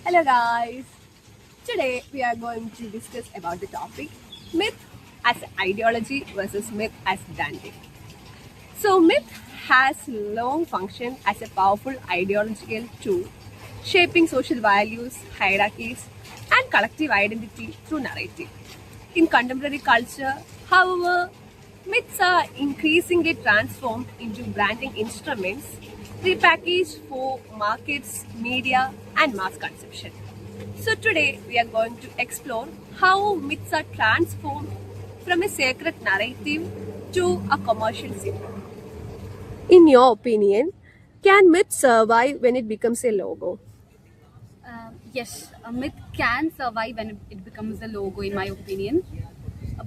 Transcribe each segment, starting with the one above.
Hello guys. Today we are going to discuss about the topic myth as ideology versus myth as Dante. So myth has long functioned as a powerful ideological tool shaping social values, hierarchies and collective identity through narrative. In contemporary culture, however, myths are increasingly transformed into branding instruments repackaged for markets, media, and mass consumption. So, today we are going to explore how myths are transformed from a sacred narrative to a commercial symbol. In your opinion, can myth survive when it becomes a logo? Yes, a myth can survive when it becomes a logo, in my opinion.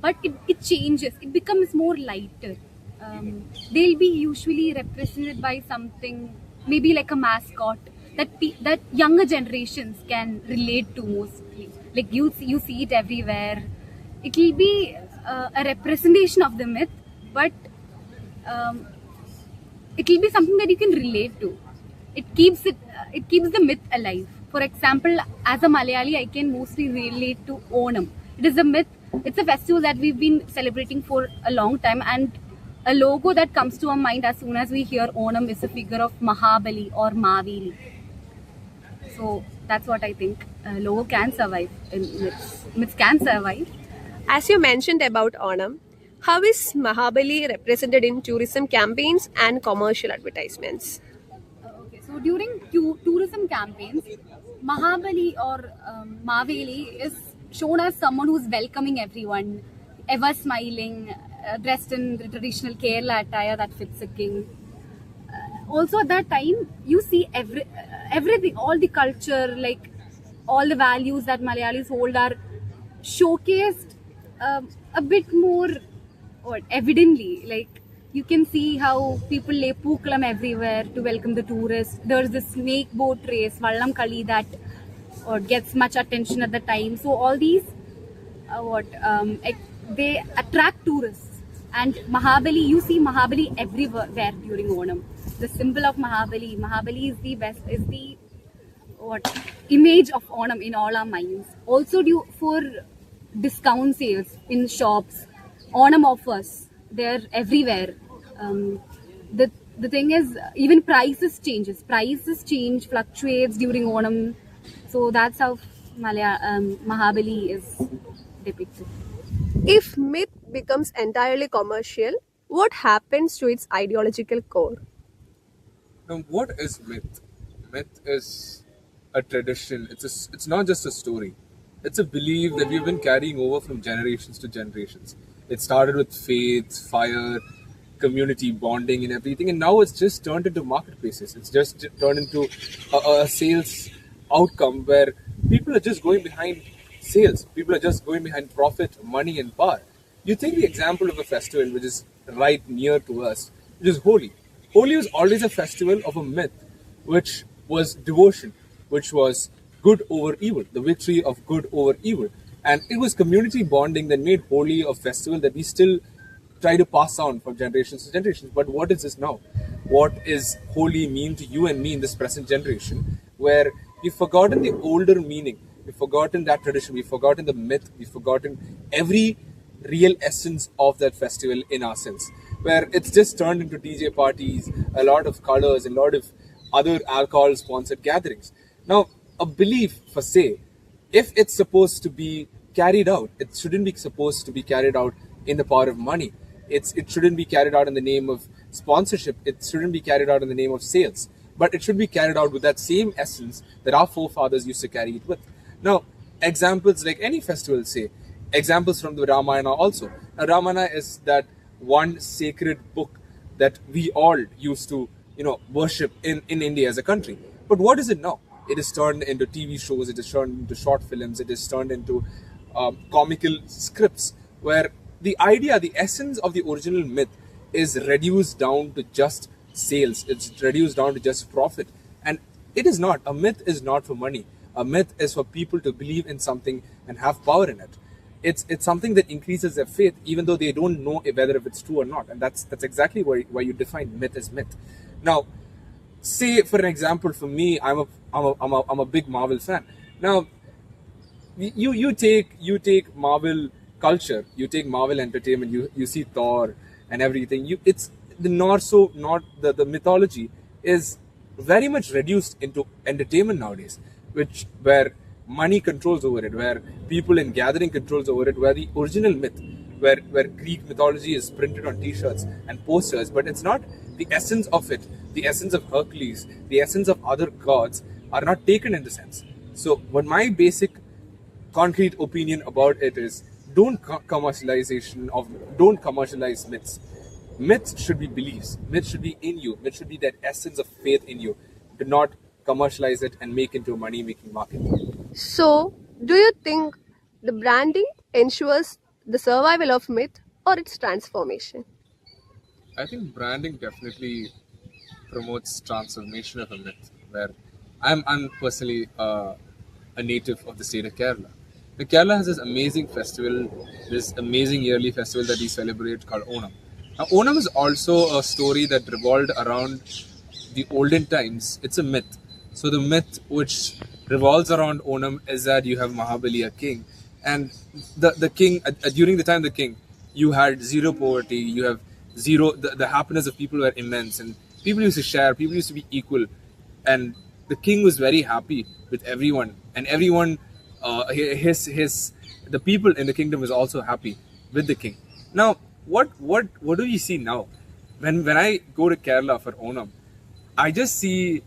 But it changes. It becomes more lighter. They'll be usually represented by something, maybe like a mascot that younger generations can relate to mostly. Like you see it everywhere. It will be a representation of the myth, but um, it will be something that you can relate to. It keeps the myth alive. For example, as a Malayali, I can mostly relate to Onam. It is a myth. It's a festival that we've been celebrating for a long time, and a logo that comes to our mind as soon as we hear Onam is a figure of Mahabali or Mavili. So that's what I think. Logo can survive in myths. Myths can survive. As you mentioned about Onam, how is Mahabali represented in tourism campaigns and commercial advertisements? Okay, so during tourism campaigns, Mahabali or Maveli is shown as someone who's welcoming everyone, ever smiling, dressed in the traditional Kerala attire that fits a king. Also, at that time, you see everything, all the culture, like all the values that Malayalis hold are showcased a bit more what evidently. Like you can see how people lay pookalam everywhere to welcome the tourists. There's this snake boat race, Vallam Kali, that gets much attention at the time. So all these they attract tourists. And Mahabali, you see Mahabali everywhere during Onam. The symbol of Mahabali is the best, is the what image of Onam in all our minds. Also, due for discount sales in shops, Onam offers, they're everywhere. Um, the thing is, even prices change, fluctuates during Onam. So that's how Mahabali is depicted. If myth becomes entirely commercial, what happens to its ideological core? Now, what is myth? Myth is a tradition. It's not just a story. It's a belief that we've been carrying over from generations to generations. It started with faith, fire, community bonding, and everything, and now it's just turned into marketplaces. It's just turned into a sales outcome where people are just going behind sales. People are just going behind profit, money, and power. You take the example of a festival which is right near to us, which is Holi. Holi was always a festival of a myth, which was devotion, which was good over evil, the victory of good over evil. And it was community bonding that made Holi a festival that we still try to pass on from generations to generations. But what is this now? What is Holi mean to you and me in this present generation, where we've forgotten the older meaning, we've forgotten that tradition, we've forgotten the myth, we've forgotten every real essence of that festival in our sense, where it's just turned into DJ parties, a lot of colors, a lot of other alcohol sponsored gatherings. Now, a belief, for say, if it's supposed to be carried out, it shouldn't be supposed to be carried out in the power of money. It shouldn't be carried out in the name of sponsorship. It shouldn't be carried out in the name of sales. But it should be carried out with that same essence that our forefathers used to carry it with. Now, examples like any festival, say, examples from the Ramayana also. Now, Ramayana is that one sacred book that we all used to, worship in India as a country. But what is it now? It is turned into TV shows. It is turned into short films. It is turned into comical scripts, where the idea, the essence of the original myth is reduced down to just sales. It's reduced down to just profit. And it is not. A myth is not for money. A myth is for people to believe in something and have power in it. It's something that increases their faith, even though they don't know whether if it's true or not. And that's exactly why you define myth as myth. Now, say for an example, for me, I'm a big Marvel fan. Now, you take Marvel culture, you take Marvel entertainment, you see Thor and everything. It's the not the mythology is very much reduced into entertainment nowadays, which where money controls over it, where people in gathering controls over it, where the original myth, where Greek mythology is printed on T-shirts and posters, but it's not the essence of it. The essence of Hercules, the essence of other gods are not taken in the sense. So, what my basic concrete opinion about it is don't commercialize myths. Myths should be beliefs. Myths should be in you. Myths should be that essence of faith in you. Do not commercialize it and make into a money making market. So, do you think the branding ensures the survival of myth or its transformation? I think branding definitely promotes transformation of a myth. Where I'm personally a native of the state of Kerala. The Kerala has this amazing festival, this amazing yearly festival that we celebrate called Onam. Now, Onam is also a story that revolved around the olden times. It's a myth. So the myth which revolves around Onam is that you have Mahabali, a king, and the king during the time of the king, you had zero poverty. You have zero. The happiness of people were immense, and people used to share. People used to be equal, and the king was very happy with everyone, and everyone, his the people in the kingdom was also happy with the king. Now, what do we see now? When I go to Kerala for Onam, I just see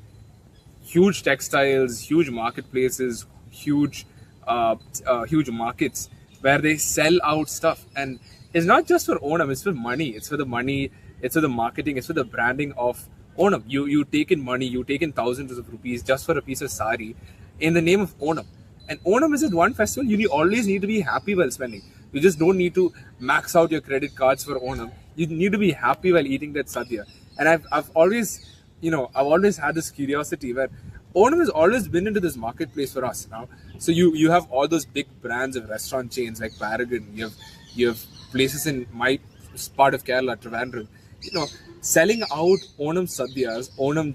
huge textiles, huge marketplaces, huge markets where they sell out stuff, and it's not just for Onam; it's for money. It's for the money. It's for the marketing. It's for the branding of Onam. You take in money. You take in thousands of rupees just for a piece of sari, in the name of Onam. And Onam is one festival always need to be happy while spending. You just don't need to max out your credit cards for Onam. You need to be happy while eating that sadhya. And I've always, I've always had this curiosity where Onam has always been into this marketplace for us now. So you have all those big brands of restaurant chains like Paragon. You have places in my part of Kerala, Trivandrum, selling out Onam sadhyas, Onam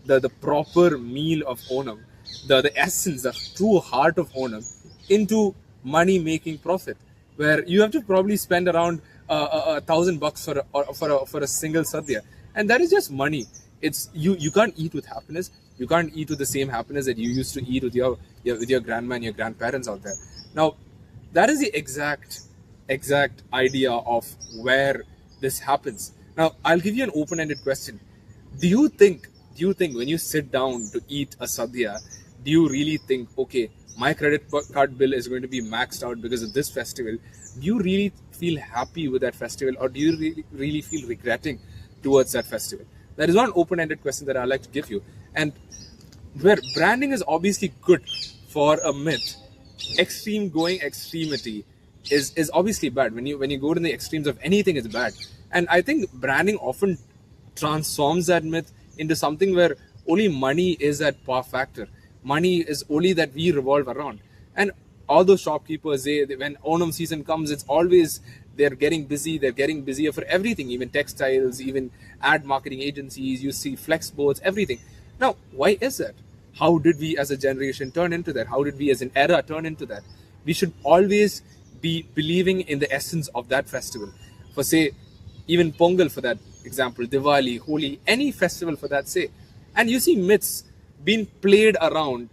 the proper meal of Onam, the essence, the true heart of Onam, into money making profit, where you have to probably spend around $1,000 for a single sadhya, and that is just money. It's you can't eat with happiness. You can't eat with the same happiness that you used to eat with your grandma and your grandparents out there. Now, that is the exact idea of where this happens. Now, I'll give you an open-ended question. Do you think when you sit down to eat a sadhya, do you really think, okay, my credit card bill is going to be maxed out because of this festival? Do you really feel happy with that festival, or do you really feel regretting towards that festival? That is one open-ended question that I like to give you. And where branding is obviously good for a myth, extremity is obviously bad. When you go to the extremes of anything, is bad. And I think branding often transforms that myth into something where only money is that power factor. Money is only that we revolve around. And all those shopkeepers, when Onam season comes, it's always they're getting busy. They're getting busier for everything, even textiles, even ad marketing agencies. You see flex boards, everything. Now, why is that? How did we as a generation turn into that? How did we as an era turn into that? We should always be believing in the essence of that festival. For say, even Pongal for that example, Diwali, Holi, any festival for that say. And you see myths being played around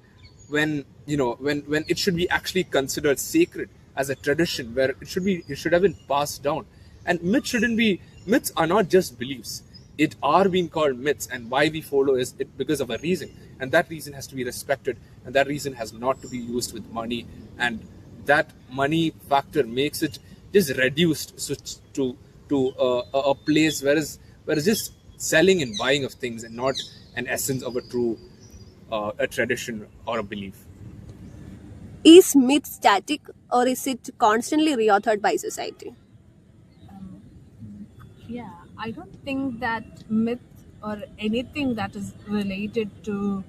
when when it should be actually considered sacred as a tradition where it should have been passed down. And myths are not just beliefs. It are being called myths, and why we follow is it because of a reason, and that reason has to be respected, and that reason has not to be used with money, and that money factor makes it just reduced to a place where it's just selling and buying of things and not an essence of a true a tradition or a belief. Is myth static or is it constantly reauthored by society? Yeah, I don't think that myth or anything that is related to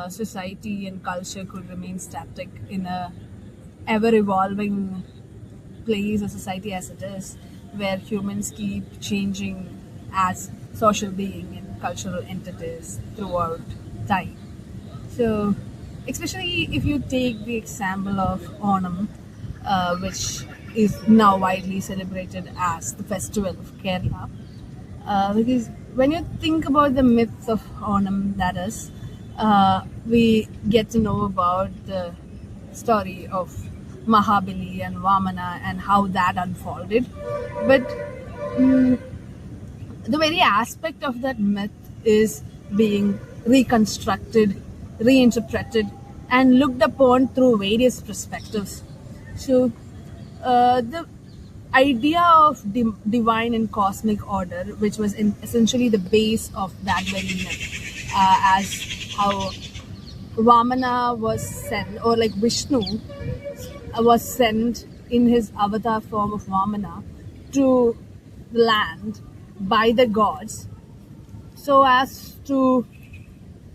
society and culture could remain static in a ever evolving place or society as it is, where humans keep changing as social being and cultural entities throughout time. So especially if you take the example of Onam, which is now widely celebrated as the festival of Kerala. Because when you think about the myth of Onam, that is, we get to know about the story of Mahabali and Vamana and how that unfolded. But the very aspect of that myth is being reconstructed, reinterpreted, and looked upon through various perspectives. So, the idea of divine and cosmic order, which was essentially the base of that very myth, as how Vamana was sent, or like Vishnu was sent in his avatar form of Vamana to the land by the gods so as to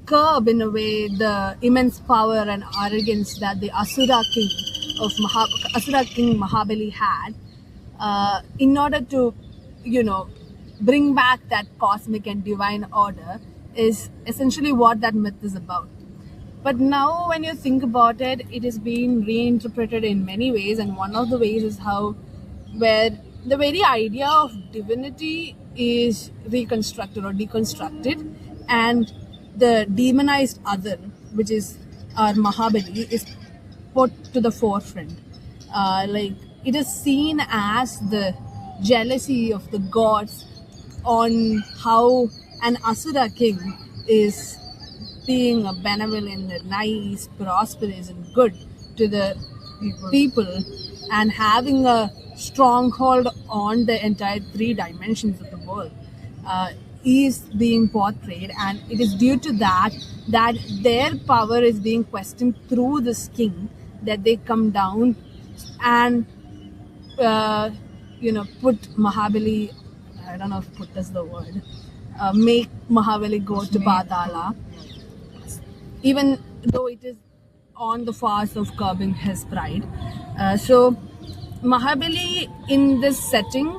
curb in a way the immense power and arrogance that the Asura king Mahabali had, in order to, bring back that cosmic and divine order, is essentially what that myth is about. But now, when you think about it, it is being reinterpreted in many ways, and one of the ways is how, where the very idea of divinity is reconstructed or deconstructed, and the demonized other, which is our Mahabali, is put to the forefront. Like, it is seen as the jealousy of the gods on how an Asura king is being a benevolent, nice, prosperous, and good to the people, and having a stronghold on the entire three dimensions of the world, is being portrayed, and it is due to that their power is being questioned through this king, that they come down and put Mahabali, I don't know if put is the word, make Mahabali go to Patala, even though it is on the fast of curbing his pride. So Mahabali in this setting,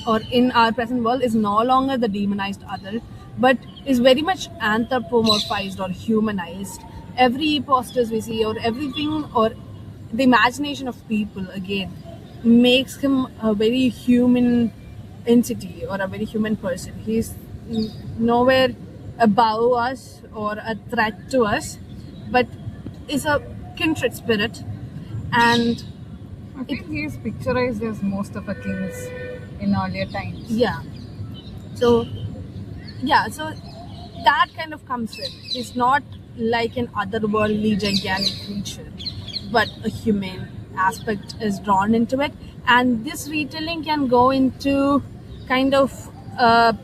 or in our present world, is no longer the demonized other, but is very much anthropomorphized or humanized. Every posters we see, or everything, or the imagination of people, again, makes him a very human entity or a very human person. He's nowhere above us or a threat to us, but is a kindred spirit. And I think he is picturized as most of the kings in earlier times. So that kind of comes in. He's not like an otherworldly gigantic creature, but a human aspect is drawn into it. And this retelling can go into kind of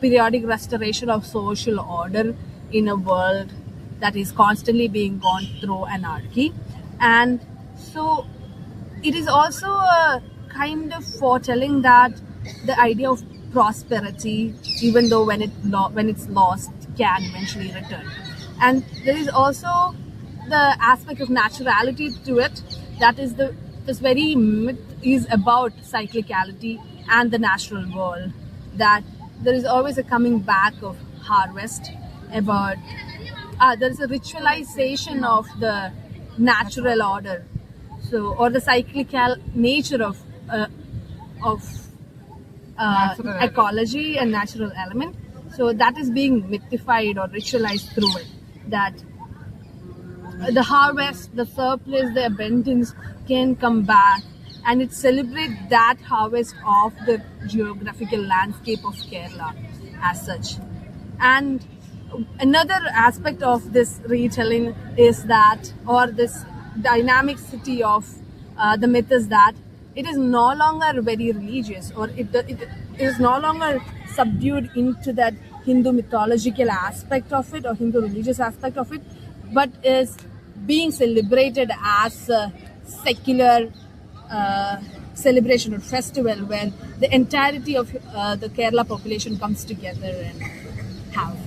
periodic restoration of social order in a world that is constantly being gone through anarchy. And so it is also a kind of foretelling that the idea of prosperity, even though when it's lost, can eventually return. And there is also the aspect of naturality to it. That is this very myth is about cyclicality and the natural world. That there is always a coming back of harvest. About there is a ritualization of the natural order, so, or the cyclical nature of ecology and natural element. So that is being mythified or ritualized through it. That the harvest, the surplus, the abundance can come back, and it celebrates that harvest of the geographical landscape of Kerala as such. And another aspect of this retelling is that, or this dynamicity of the myth, is that it is no longer very religious, or it is no longer subdued into that Hindu mythological aspect of it or Hindu religious aspect of it, but is being celebrated as a secular celebration or festival where the entirety of the Kerala population comes together and have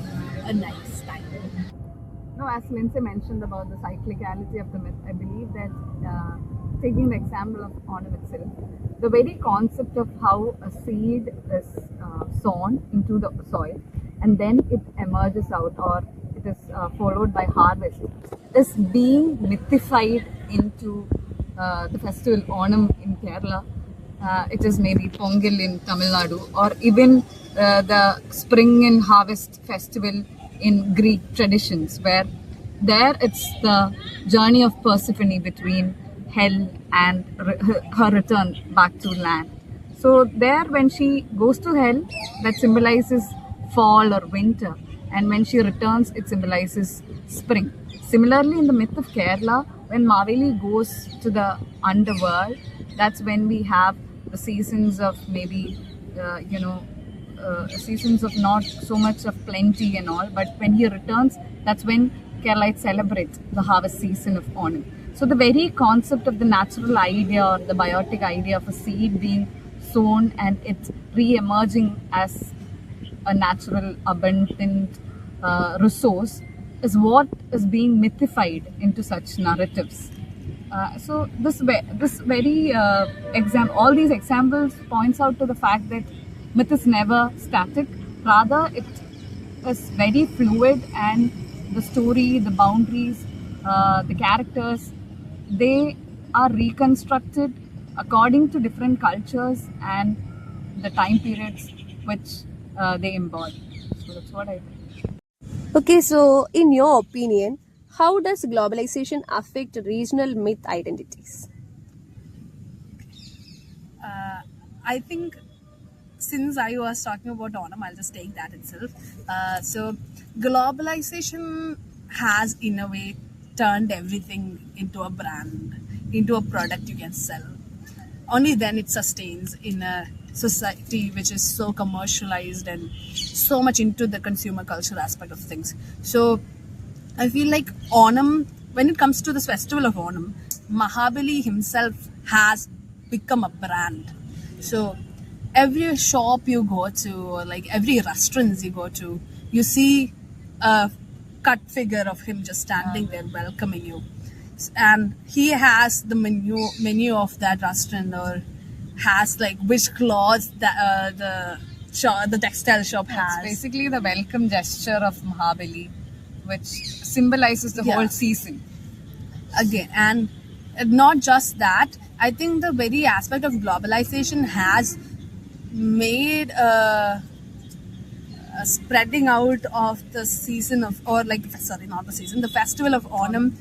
a nice time. No, as Lindsay mentioned about the cyclicality of the myth, I believe that taking the example of Onam itself, the very concept of how a seed is sown into the soil and then it emerges out, or it is followed by harvest, is being mythified into the festival Onam in Kerala. It is maybe Pongal in Tamil Nadu, or even the spring and harvest festival in Greek traditions, where there it's the journey of Persephone between hell and her return back to land. So there, when she goes to hell, that symbolizes fall or winter, and when she returns, it symbolizes spring. Similarly, in the myth of Kerala, when Maveli goes to the underworld, that's when we have the seasons of maybe, seasons of not so much of plenty and all, but when he returns, that's when Keralites celebrate the harvest season of Onam. So the very concept of the natural idea or the biotic idea of a seed being sown and it's re-emerging as a natural abundant resource is what is being mythified into such narratives. So this very all these examples points out to the fact that myth is never static. Rather, it is very fluid, and the story, the boundaries, the characters, they are reconstructed according to different cultures and the time periods which they embody. So that's what I think. Okay, so in your opinion, how does globalization affect regional myth identities? I think since I was talking about Onam, I'll just take that itself. So globalization has in a way turned everything into a brand, into a product you can sell. Only then it sustains in a society which is so commercialized and so much into the consumer culture aspect of things. So I feel like Onam, when it comes to this festival of Onam, Mahabali himself has become a brand. So every shop you go to, or like every restaurants you go to, you see a cut figure of him just standing there welcoming you, and he has the menu of that restaurant, or has like which clothes that the textile shop has. It's basically the welcome gesture of Mahabali, which symbolizes the whole season. Again, and not just that, I think the very aspect of globalization has made a spreading out of the season of, or like, sorry, not the season, the festival of Onam,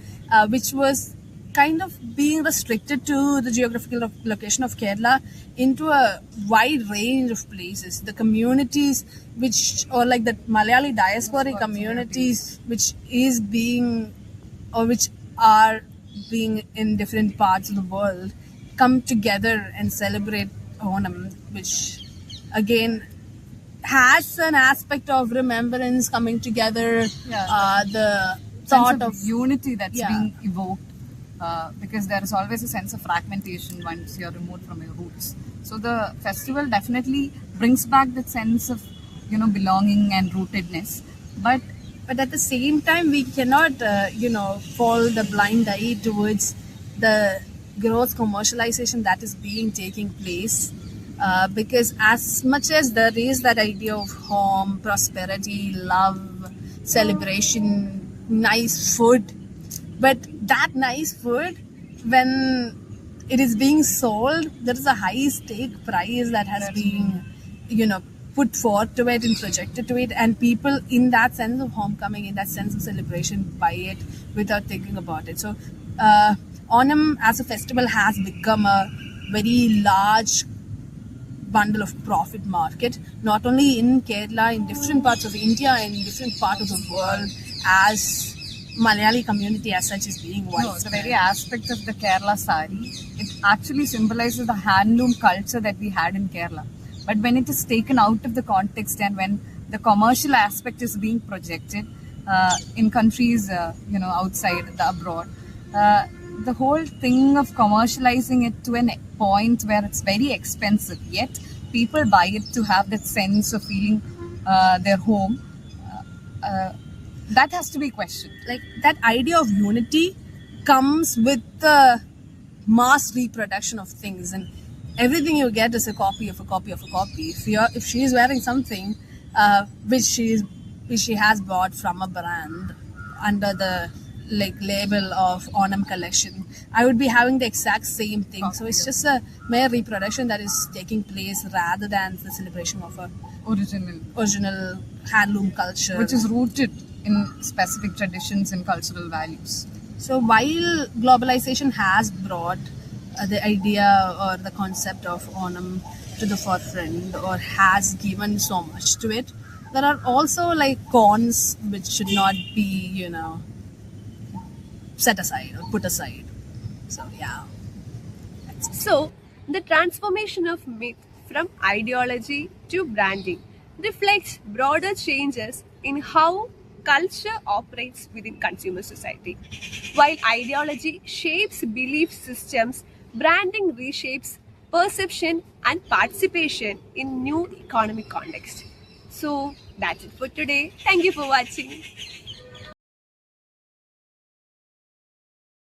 which was kind of being restricted to the geographical location of Kerala into a wide range of places. The communities which, or like the Malayali diasporic communities which is being, or which are being in different parts of the world, come together and celebrate Onam, which again has an aspect of remembrance, coming together, the thought of unity that's being evoked, because there is always a sense of fragmentation once you're removed from your roots. So the festival definitely brings back that sense of belonging and rootedness, but at the same time we cannot fall the blind eye towards the gross commercialization that is being taking place, because as much as there is that idea of home, prosperity, love, celebration, nice food, but that nice food, when it is being sold, there is a high stake price that has been put forth to it and projected to it, and people in that sense of homecoming, in that sense of celebration, buy it without thinking about it. So Onam as a festival has become a very large bundle of profit market, not only in Kerala, in different parts of India and in different parts of the world, as Malayali community as such is being widespread. No, the very aspect of the Kerala sari, it actually symbolizes the handloom culture that we had in Kerala. But when it is taken out of the context, and when the commercial aspect is being projected in countries, outside, abroad, the whole thing of commercializing it to a point where it's very expensive, yet people buy it to have that sense of feeling their home, that has to be questioned. Like, that idea of unity comes with the mass reproduction of things, and everything you get is a copy of a copy of a copy. If she is wearing something which she is which she has bought from a brand under the like label of Onam collection, I would be having the exact same thing. So it's just a mere reproduction that is taking place rather than the celebration of a original handloom culture, which is rooted in specific traditions and cultural values. So while globalization has brought the idea or the concept of Onam to the forefront or has given so much to it, there are also like cons which should not be, set aside or put aside. So yeah. So, the transformation of myth from ideology to branding reflects broader changes in how culture operates within consumer society. While ideology shapes belief systems, branding reshapes perception and participation in new economic context. So, that's it for today. Thank you for watching.